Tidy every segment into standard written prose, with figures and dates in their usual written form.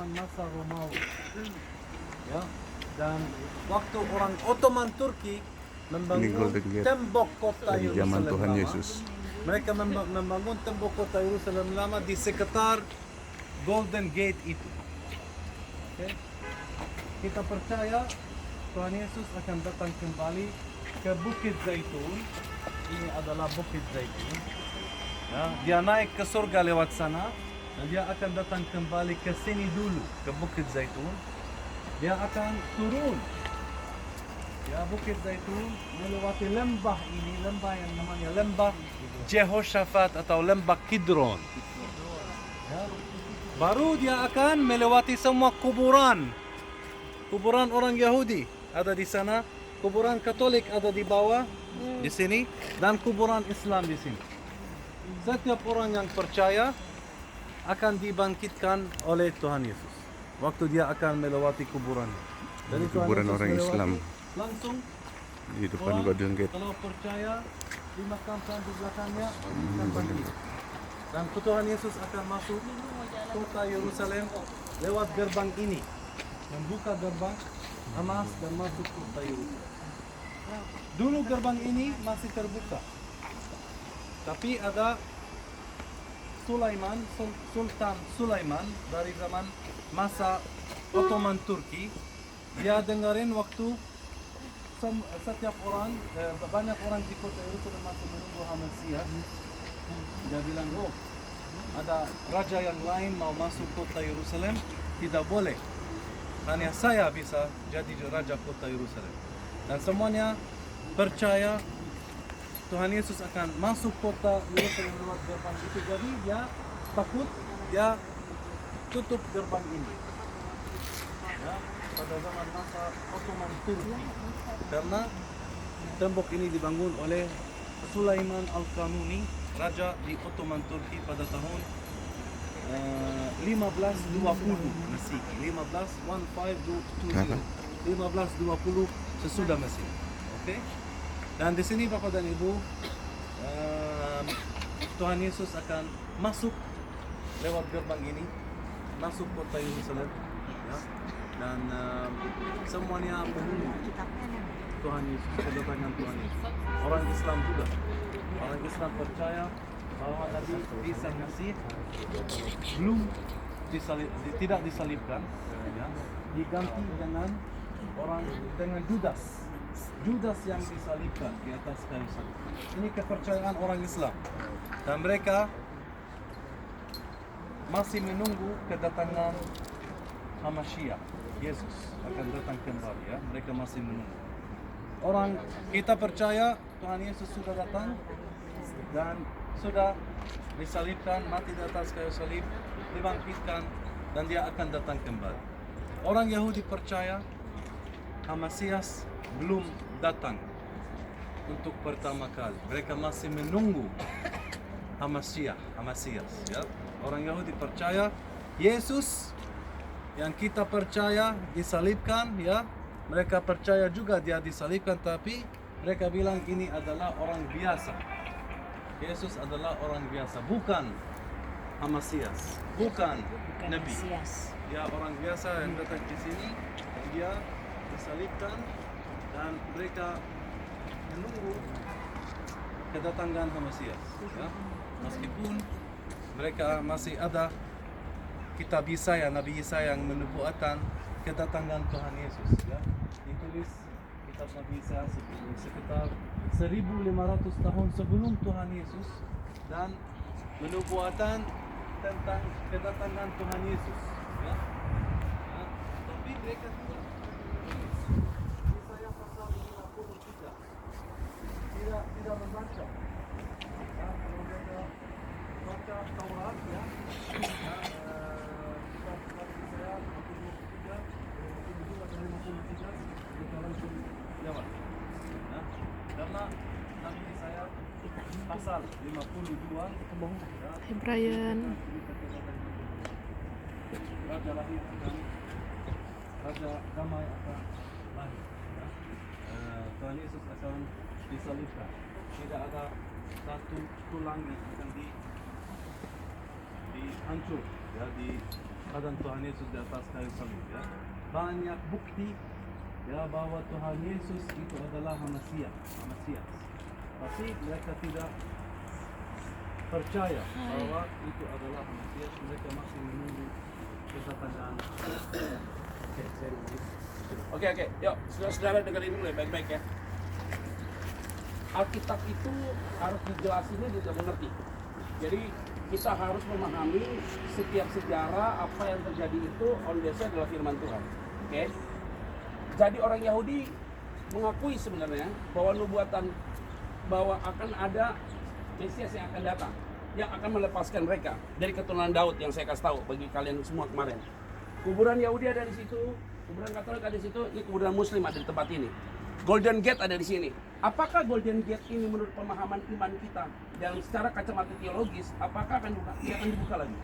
zaman masa Romawi. Ya. Dan waktu orang Ottoman Turki membangun tembok kota dari zaman Yerusalem Tuhan lama, Yesus. mereka membangun tembok kota Yerusalem lama di sekitar Golden Gate itu. Oke. Kita percaya Tuhan Yesus akan datang kembali ke Bukit Zaitun. Ini adalah Bukit Zaitun. Ya, dia naik ke surga lewat sana dan dia akan datang kembali ke sini dulu, ke Bukit Zaitun. Dia akan turun. Ya, Bukit Zaitun melewati lembah ini, lembah yang namanya lembah Jehoshaphat atau lembah Kidron. Ya. Baru dia akan melewati semua kuburan. Kuburan orang Yahudi ada di sana, kuburan Katolik ada di bawah, di sini, dan kuburan Islam di sini. Setiap orang yang percaya akan dibangkitkan oleh Tuhan Yesus waktu dia akan melewati kuburannya. Jadi Tuhan Kuburan Yesus orang melewati Islam langsung di depan orang, Golden Gate. kalau percaya dimakamkan di belakangnya gerbang ini. Dan Tuhan Yesus akan masuk kota Yerusalem lewat gerbang ini, membuka gerbang emas dan masuk kota Yerusalem. Dulu gerbang ini masih terbuka, tapi ada Sultan Sulaiman dari zaman masa Ottoman Turki. Dia dengerin waktu setiap orang, banyak orang di kota Yerusalem masih menunggu Mesias. Dia bilang, oh, ada raja yang lain mau masuk kota Yerusalem, tidak boleh. Hanya saya bisa jadi raja kota Yerusalem. Dan semuanya percaya Tuhan Yesus akan masuk kota Yerusalem lewat gerbang itu. Jadi dia takut, dia tutup gerbang ini. Ya, pada zaman masa Ottoman Turki, karena tembok ini dibangun oleh Sulaiman Al-Kanuni, raja di Ottoman Turki pada tahun 1520 Masehi, 1520 sesudah Masehi. Oke? Dan di sini Bapak dan Ibu, Tuhan Yesus akan masuk lewat gerbang ini, masuk kota Yerusalem, ya. Dan semuanya menunggu Tuhan Yesus, kedatangan Tuhan Yesus. Orang Islam juga, orang Islam percaya bahwa Nabi Isa Masih belum tidak disalibkan, ya. Diganti dengan Judas yang disalibkan di atas kayu salib. Ini kepercayaan orang Islam, dan mereka masih menunggu kedatangan Hamashiach. Yesus akan datang kembali, ya. Mereka masih menunggu. Kita percaya Tuhan Yesus sudah datang dan sudah disalibkan, mati di atas kayu salib, dibangkitkan, dan dia akan datang kembali. Orang Yahudi percaya Mesias belum datang untuk pertama kali. Mereka masih menunggu Mesias, ya. Orang Yahudi percaya Yesus yang kita percaya disalibkan, ya. Mereka percaya juga dia disalibkan, tapi mereka bilang ini adalah orang biasa. Yesus adalah orang biasa, bukan Mesias, bukan Nabi. Dia orang biasa yang datang di sini, dia disalibkan, dan mereka menunggu kedatangan Mesias, ya. Meskipun mereka masih ada kitab Yesaya, Nabi Yesaya yang menubuatkan kedatangan Tuhan Yesus, ya. Ditulis kitab Nabi Yesaya sekitar 1500 tahun sebelum Tuhan Yesus, dan menubuatan tentang kedatangan Tuhan Yesus, ya. Ya. Tapi mereka tidak menulis Yesaya pasal 53, tidak membaca. Ya, kalau mereka baca Taurat, ya, kitab Yesaya 53, 52 dan 53, mereka langsung lewat. Ya. Karena Nabi Yesaya pasal 52, ya, Brian. Raja lahir akan, Raja damai akan lahir, ya. Tuhan Yesus akan disalibkan. Tidak ada satu tulang yang akan dihancur, ya, badan Tuhan Yesus di atas kayu salib ya. Banyak bukti ya bahwa Tuhan Yesus itu adalah Mesias. Tapi mereka tidak percaya bahwa itu adalah Mesias. Mereka masih menunggu kedatangan. Oke, yuk saudara-saudara dengerin dulu ya baik-baik ya. Alkitab itu harus dijelasinnya juga mengerti. Jadi kita harus memahami setiap sejarah apa yang terjadi itu on dasar adalah firman Tuhan. Oke. Jadi orang Yahudi mengakui sebenarnya bahwa nubuatan bahwa akan ada Mesias yang akan datang, yang akan melepaskan mereka dari keturunan Daud yang saya kasih tahu bagi kalian semua kemarin. Kuburan Yahudi ada di situ, kuburan Katolik ada di situ, ini kuburan Muslim ada di tempat ini. Golden Gate ada di sini. Apakah Golden Gate ini menurut pemahaman iman kita dan secara kacamata teologis, apakah tidak akan dibuka lagi?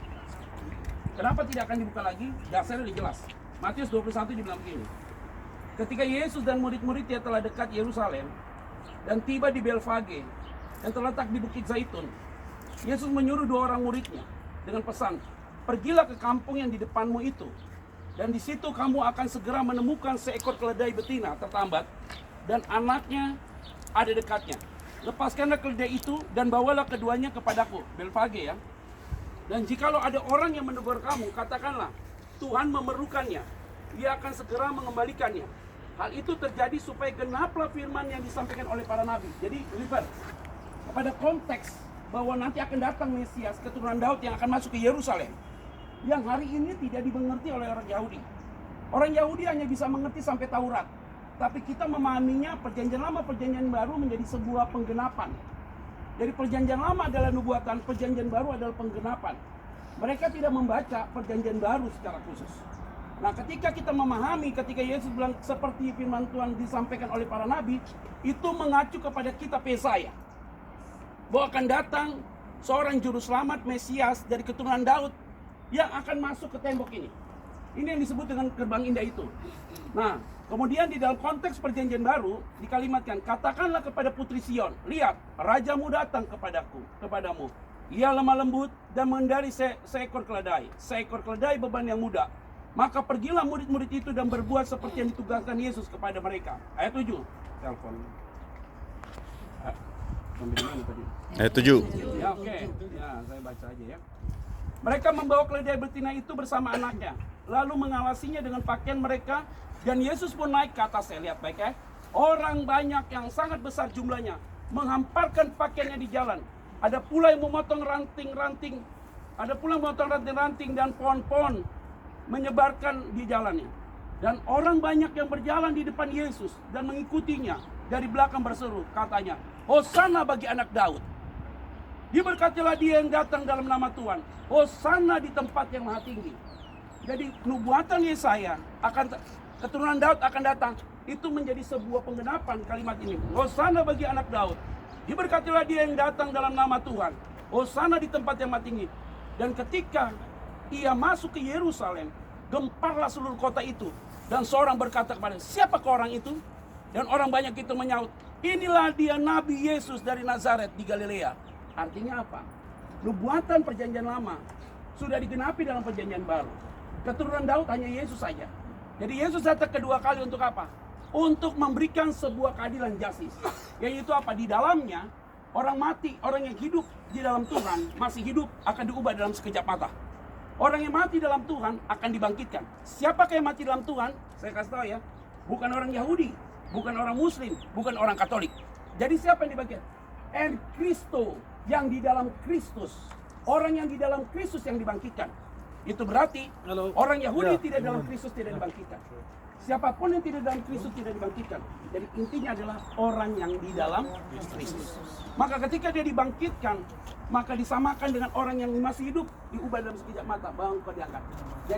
Kenapa tidak akan dibuka lagi? Dasarnya jelas. Matius 21 dibilang begini. Ketika Yesus dan murid-muridnya telah dekat Yerusalem dan tiba di Belfage yang terletak di Bukit Zaitun, Yesus menyuruh 2 orang muridnya dengan pesan, pergilah ke kampung yang di depanmu itu, dan di situ kamu akan segera menemukan seekor keledai betina tertambat dan anaknya ada dekatnya. Lepaskanlah keledai itu dan bawalah keduanya kepadaku. Belfage ya. Dan jikalau ada orang yang menegur kamu, katakanlah, Tuhan memerlukannya, Dia akan segera mengembalikannya. Hal itu terjadi supaya genaplah firman yang disampaikan oleh para nabi. Jadi refer kepada konteks bahwa nanti akan datang Mesias keturunan Daud yang akan masuk ke Yerusalem, yang hari ini tidak dimengerti oleh orang Yahudi. Orang Yahudi hanya bisa mengerti sampai Taurat, tapi kita memahaminya perjanjian lama, perjanjian baru menjadi sebuah penggenapan. Jadi perjanjian lama adalah nubuatan, perjanjian baru adalah penggenapan. Mereka tidak membaca perjanjian baru secara khusus. Nah, ketika kita memahami, ketika Yesus bilang seperti firman Tuhan disampaikan oleh para nabi, itu mengacu kepada kitab Yesaya, bahwa akan datang seorang juru selamat Mesias dari keturunan Daud yang akan masuk ke tembok ini. Ini yang disebut dengan gerbang indah itu. Nah, kemudian di dalam konteks perjanjian baru dikalimatkan, katakanlah kepada putri Sion, lihat, rajamu datang kepadamu. Ia lemah lembut dan mengendari seekor keledai beban yang mudah. Maka pergilah murid-murid itu dan berbuat seperti yang ditugaskan Yesus kepada mereka. Ayat 7. Telepon. Ayat 7. Ya, oke. Ya, saya baca aja ya. Mereka membawa keledai betina itu bersama anaknya, lalu mengawasinya dengan pakaian mereka, dan Yesus pun naik ke atasnya. Lihat baik ya. Orang banyak yang sangat besar jumlahnya menghamparkan pakaiannya di jalan. Ada pula yang memotong ranting-ranting, dan pohon-pohon menyebarkan di jalannya. Dan orang banyak yang berjalan di depan Yesus dan mengikutinya dari belakang berseru, katanya, Hosana bagi anak Daud. Diberkatilah dia yang datang dalam nama Tuhan. Hosana di tempat yang maha tinggi. Jadi nubuatan Yesaya akan keturunan Daud akan datang, itu menjadi sebuah penggenapan kalimat ini. Hosana bagi anak Daud. Diberkatilah dia yang datang dalam nama Tuhan. Hosana di tempat yang maha tinggi. Dan ketika ia masuk ke Yerusalem, gemparlah seluruh kota itu. Dan seorang berkata kepada, siapakah orang itu? Dan orang banyak itu menyaut, inilah dia Nabi Yesus dari Nazaret di Galilea. Artinya apa? Nubuatan perjanjian lama sudah digenapi dalam perjanjian baru. Keturunan Daud hanya Yesus saja. Jadi Yesus datang kedua kali untuk apa? Untuk memberikan sebuah keadilan justice. Yaitu apa? Di dalamnya orang mati, orang yang hidup di dalam Tuhan masih hidup akan diubah dalam sekejap mata. Orang yang mati dalam Tuhan akan dibangkitkan. Siapakah yang mati dalam Tuhan? Saya kasih tahu ya, bukan orang Yahudi, bukan orang Muslim, bukan orang Katolik. Jadi siapa yang dibangkitkan? En Kristo, yang di dalam Kristus. Orang yang di dalam Kristus yang dibangkitkan. Itu berarti orang Yahudi tidak dalam Kristus tidak dibangkitkan. Siapapun yang tidak dalam Kristus tidak dibangkitkan. Jadi intinya adalah orang yang di dalam Kristus. Maka ketika dia dibangkitkan, maka disamakan dengan orang yang masih hidup, diubah dalam sekejap mata, bangkit diangkat.